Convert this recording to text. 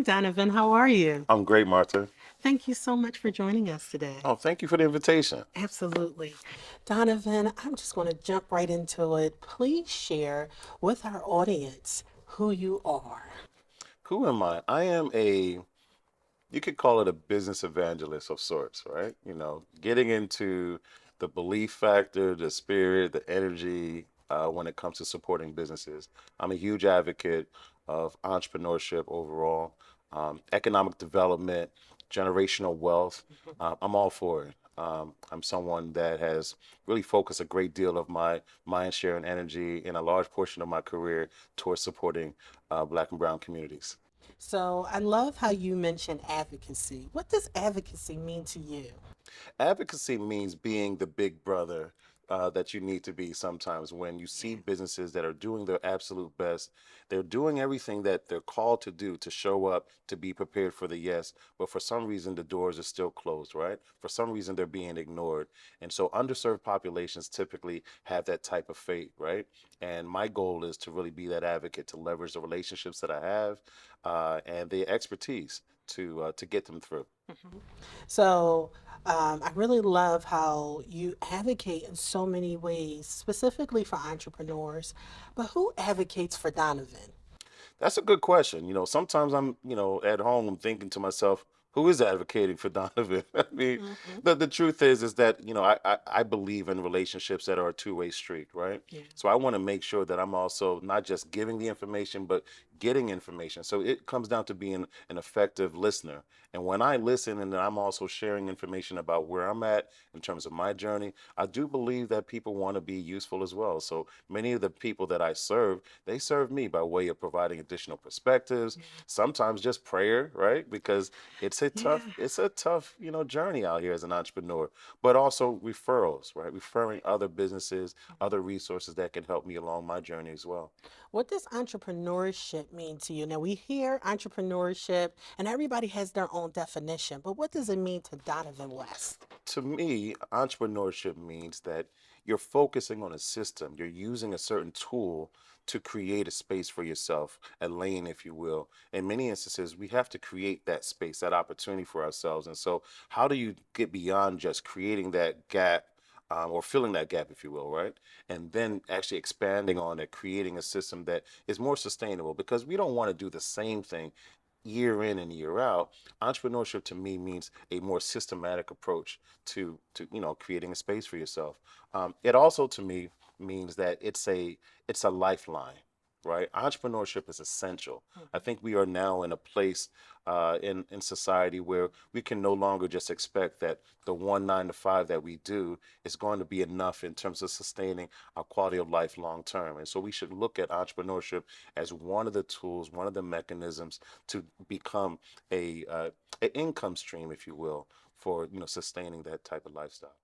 Donovan. How are you? I'm great, Martha. Thank you so much for joining us today. Oh, thank you for the invitation. Absolutely. Donovan, I'm just going to jump right into it. Please share with our audience who you are. Who am I? You could call it a business evangelist of sorts, right? Getting into the belief factor, the spirit, the energy when it comes to supporting businesses. I'm a huge advocate of entrepreneurship overall, economic development, generational wealth. I'm all for it. I'm someone that has really focused a great deal of my mind share and energy in a large portion of my career towards supporting Black and Brown communities. So, I love how you mentioned advocacy. What does advocacy mean to you? Advocacy means being the big brother that you need to be sometimes when you see Yeah. businesses that are doing their absolute best. They're doing everything that they're called to do to show up, to be prepared for the yes, but for some reason the doors are still closed, right? For some reason they're being ignored. And so underserved populations typically have that type of fate, right? And my goal is to really be that advocate, to leverage the relationships that I have and the expertise to get them through. Mhm. So, I really love how you advocate in so many ways, specifically for entrepreneurs. But who advocates for Donovan? That's a good question. Sometimes I'm at home, I'm thinking to myself, who is advocating for Donovan? I mean, Hmm. the truth is that, I believe in relationships that are a two-way street, right? Yeah. So I want to make sure that I'm also not just giving the information, but getting information. So it comes down to being an effective listener. And when I listen and then I'm also sharing information about where I'm at in terms of my journey, I do believe that people want to be useful as well. So many of the people that I serve, they serve me by way of providing additional perspectives, Yeah. sometimes just prayer, right? Because Yeah. it's a tough, journey out here as an entrepreneur, but also referrals, right? Referring other businesses, other resources that can help me along my journey as well. What does entrepreneurship mean to you? Now, we hear entrepreneurship and everybody has their own definition, but what does it mean to Donovan West? To me, entrepreneurship means that you're focusing on a system, you're using a certain tool to create a space for yourself, a lane, if you will. In many instances, we have to create that space, that opportunity for ourselves. And so, how do you get beyond just creating that gap? Or filling that gap, if you will, right? And then actually expanding on it, creating a system that is more sustainable because we don't want to do the same thing year in and year out. Entrepreneurship to me means a more systematic approach to creating a space for yourself. It also to me means that it's a lifeline, right? Entrepreneurship is essential. I think we are now in a place in society where we can no longer just expect that the 1 9 to 5 that we do is going to be enough in terms of sustaining our quality of life long term. And so we should look at entrepreneurship as one of the tools, one of the mechanisms to become an income stream, if you will, for sustaining that type of lifestyle.